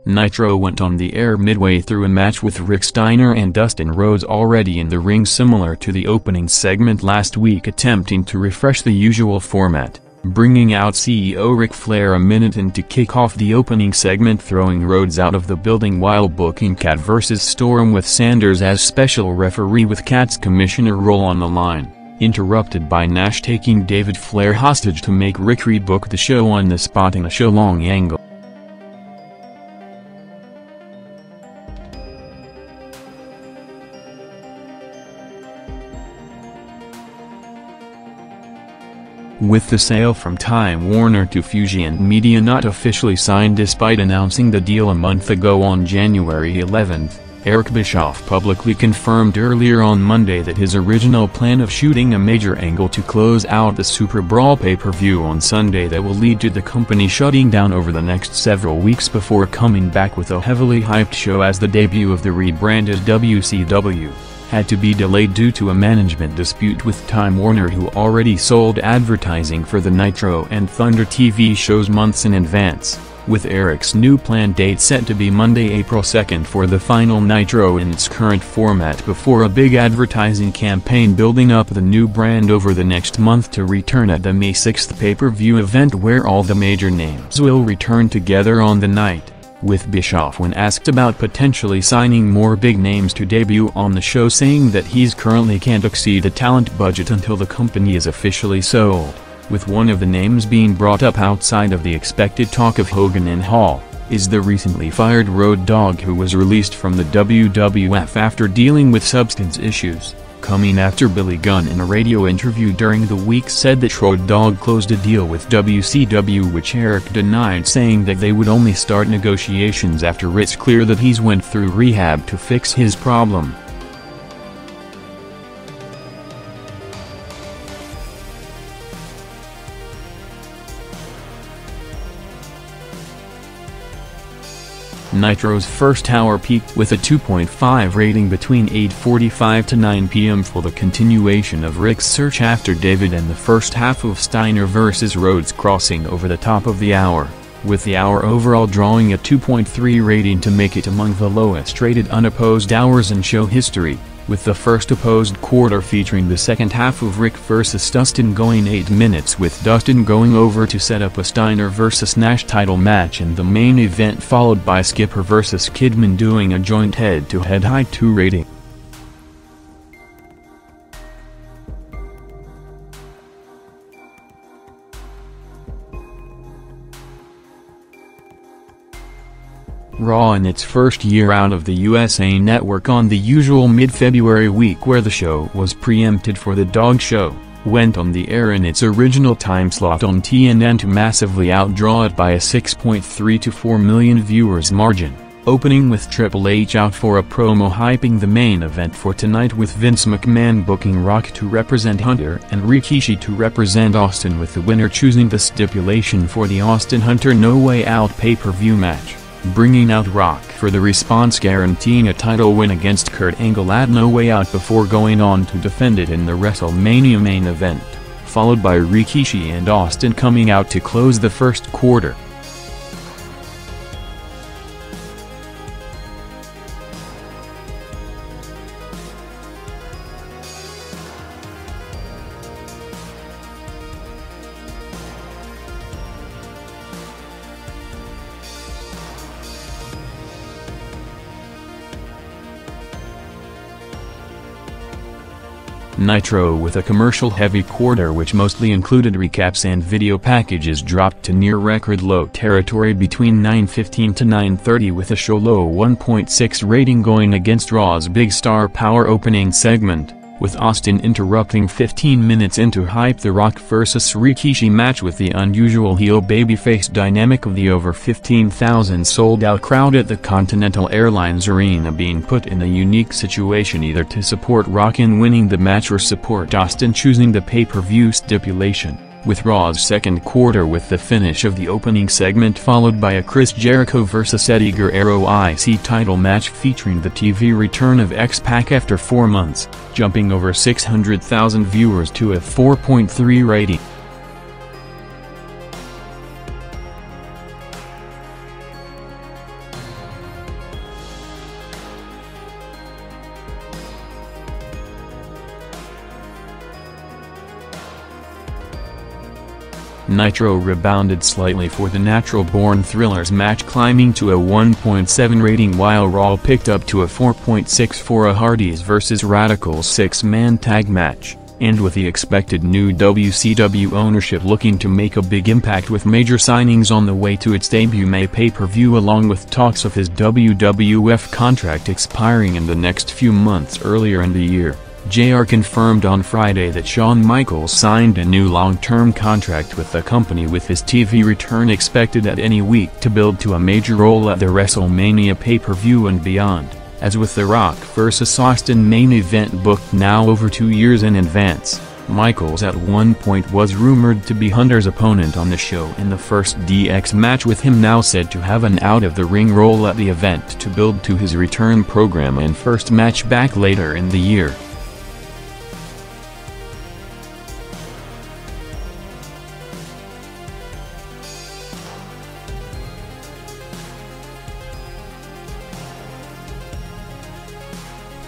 Nitro went on the air midway through a match with Rick Steiner and Dustin Rhodes already in the ring, similar to the opening segment last week, attempting to refresh the usual format, bringing out CEO Ric Flair a minute in to kick off the opening segment, throwing Rhodes out of the building while booking Cat vs. Storm with Sanders as special referee with Cat's commissioner role on the line, interrupted by Nash taking David Flair hostage to make Rick rebook the show on the spot in a show-long angle. With the sale from Time Warner to Fusion Media not officially signed despite announcing the deal a month ago on January 11, Eric Bischoff publicly confirmed earlier on Monday that his original plan of shooting a major angle to close out the Super Brawl pay-per-view on Sunday that will lead to the company shutting down over the next several weeks before coming back with a heavily hyped show as the debut of the rebranded WCW, had to be delayed due to a management dispute with Time Warner, who already sold advertising for the Nitro and Thunder TV shows months in advance, with Eric's new planned date set to be Monday, April 2nd for the final Nitro in its current format, before a big advertising campaign building up the new brand over the next month to return at the May 6th pay-per-view event where all the major names will return together on the night. With Bischoff, when asked about potentially signing more big names to debut on the show, saying that he's currently can't exceed the talent budget until the company is officially sold, with one of the names being brought up outside of the expected talk of Hogan and Hall, is the recently fired Road Dogg, who was released from the WWF after dealing with substance issues, coming after Billy Gunn in a radio interview during the week said that Road Dogg closed a deal with WCW, which Eric denied, saying that they would only start negotiations after it's clear that he's went through rehab to fix his problem. Nitro's first hour peaked with a 2.5 rating between 8:45 to 9 p.m. for the continuation of Rick's search after David and the first half of Steiner vs. Rhodes crossing over the top of the hour, with the hour overall drawing a 2.3 rating to make it among the lowest rated unopposed hours in show history, with the first opposed quarter featuring the second half of Rick vs. Dustin going 8 minutes, with Dustin going over to set up a Steiner vs. Nash title match in the main event, followed by Skipper vs. Kidman doing a joint head-to-head high 2 rating. Raw, in its first year out of the USA Network on the usual mid-February week where the show was preempted for the Dog Show, went on the air in its original time slot on TNN to massively outdraw it by a 6.3 to 4 million viewers margin, opening with Triple H out for a promo hyping the main event for tonight, with Vince McMahon booking Rock to represent Hunter and Rikishi to represent Austin, with the winner choosing the stipulation for the Austin Hunter No Way Out pay-per-view match, bringing out Rock for the response, guaranteeing a title win against Kurt Angle at No Way Out before going on to defend it in the WrestleMania main event, followed by Rikishi and Austin coming out to close the first quarter. Nitro, with a commercial-heavy quarter which mostly included recaps and video packages, dropped to near record low territory between 9:15 to 9:30, with a show low 1.6 rating going against Raw's big star power opening segment, with Austin interrupting 15 minutes into hype the Rock vs. Rikishi match with the unusual heel babyface dynamic of the over 15,000 sold-out crowd at the Continental Airlines Arena being put in a unique situation, either to support Rock in winning the match or support Austin choosing the pay-per-view stipulation, with Raw's second quarter with the finish of the opening segment followed by a Chris Jericho vs. Eddie Guerrero IC title match featuring the TV return of X-Pac after 4 months, jumping over 600,000 viewers to a 4.3 rating. Nitro rebounded slightly for the natural-born Thrillers match, climbing to a 1.7 rating, while Raw picked up to a 4.6 for a Hardys vs Radicals 6-man tag match, and with the expected new WCW ownership looking to make a big impact with major signings on the way to its debut May pay-per-view, along with talks of his WWF contract expiring in the next few months earlier in the year, JR confirmed on Friday that Shawn Michaels signed a new long-term contract with the company, with his TV return expected at any week to build to a major role at the WrestleMania pay-per-view and beyond. As with The Rock vs. Austin main event booked now over 2 years in advance, Michaels at one point was rumored to be Hunter's opponent on the show in the first DX match, with him now said to have an out-of-the-ring role at the event to build to his return program and first match back later in the year.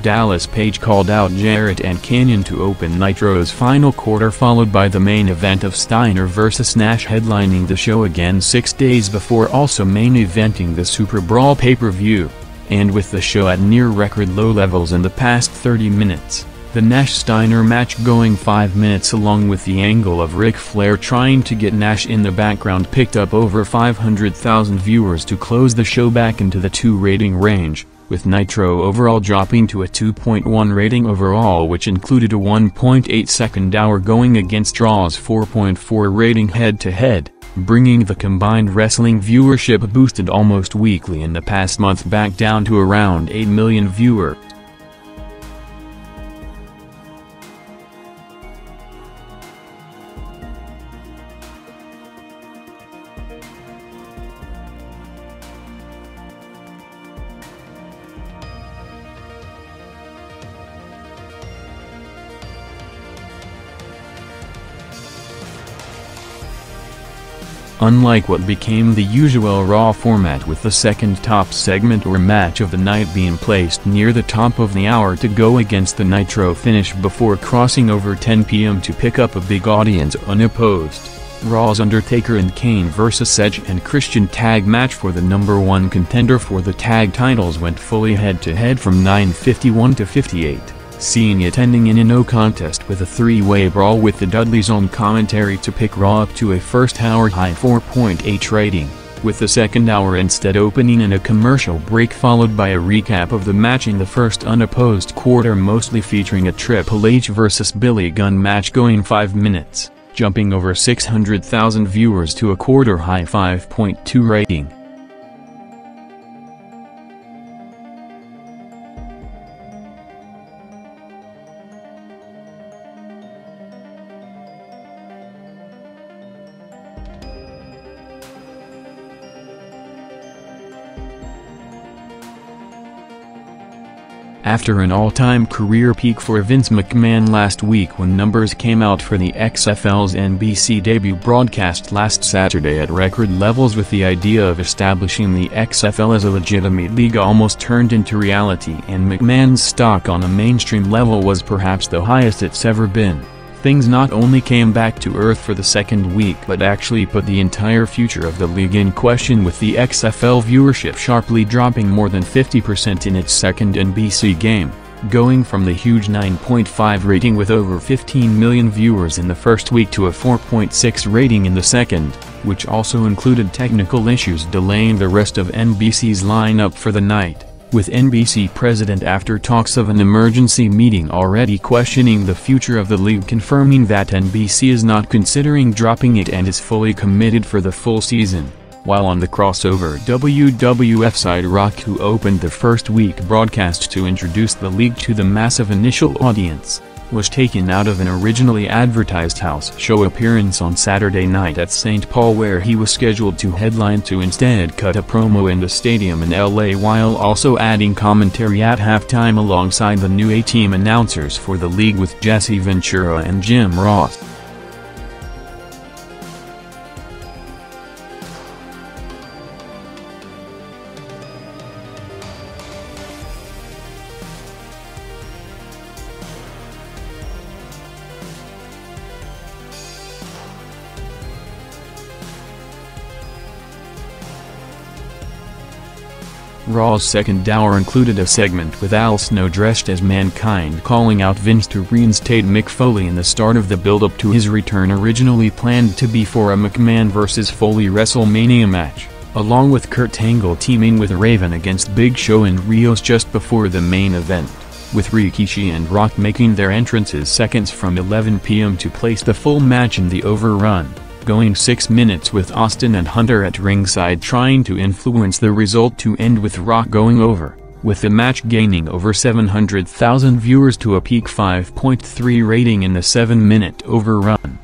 Dallas Page called out Jarrett and Kanyon to open Nitro's final quarter, followed by the main event of Steiner vs. Nash headlining the show again 6 days before, also main eventing the Super Brawl pay-per-view. And with the show at near-record low levels in the past 30 minutes, the Nash-Steiner match going 5 minutes, along with the angle of Ric Flair trying to get Nash in the background, picked up over 500,000 viewers to close the show back into the 2 rating range, with Nitro overall dropping to a 2.1 rating overall, which included a 1.8 second hour going against Raw's 4.4 rating head-to-head, bringing the combined wrestling viewership boosted almost weekly in the past month back down to around 8 million viewers. Unlike what became the usual Raw format, with the second top segment or match of the night being placed near the top of the hour to go against the Nitro finish before crossing over 10 p.m. to pick up a big audience unopposed, Raw's Undertaker and Kane vs. Edge and Christian tag match for the #1 contender for the tag titles went fully head-to-head from 9:51 to 58. Seeing it ending in a no contest with a 3-way brawl, with the Dudleys on commentary to pick Raw up to a first-hour high 4.8 rating, with the second hour instead opening in a commercial break followed by a recap of the match in the first unopposed quarter, mostly featuring a Triple H vs. Billy Gunn match going 5 minutes, jumping over 600,000 viewers to a quarter-high 5.2 rating. After an all-time career peak for Vince McMahon last week, when numbers came out for the XFL's NBC debut broadcast last Saturday at record levels, with the idea of establishing the XFL as a legitimate league almost turned into reality, and McMahon's stock on a mainstream level was perhaps the highest it's ever been. Things not only came back to earth for the second week, but actually put the entire future of the league in question, with the XFL viewership sharply dropping more than 50% in its second NBC game, going from the huge 9.5 rating with over 15 million viewers in the first week to a 4.6 rating in the second, which also included technical issues delaying the rest of NBC's lineup for the night, with NBC president, after talks of an emergency meeting, already questioning the future of the league, confirming that NBC is not considering dropping it and is fully committed for the full season. While on the crossover WWF side, Rock, who opened the first week broadcast to introduce the league to the massive initial audience, was taken out of an originally advertised house show appearance on Saturday night at St. Paul, where he was scheduled to headline, to instead cut a promo in the stadium in LA, while also adding commentary at halftime alongside the new A-Team announcers for the league with Jesse Ventura and Jim Ross. Raw's second hour included a segment with Al Snow dressed as Mankind calling out Vince to reinstate Mick Foley in the start of the build-up to his return, originally planned to be for a McMahon vs. Foley WrestleMania match, along with Kurt Angle teaming with Raven against Big Show and Rios just before the main event, with Rikishi and Rock making their entrances seconds from 11 p.m. to place the full match in the overrun, going 6 minutes with Austin and Hunter at ringside trying to influence the result to end with Rock going over, with the match gaining over 700,000 viewers to a peak 5.3 rating in the 7-minute overrun.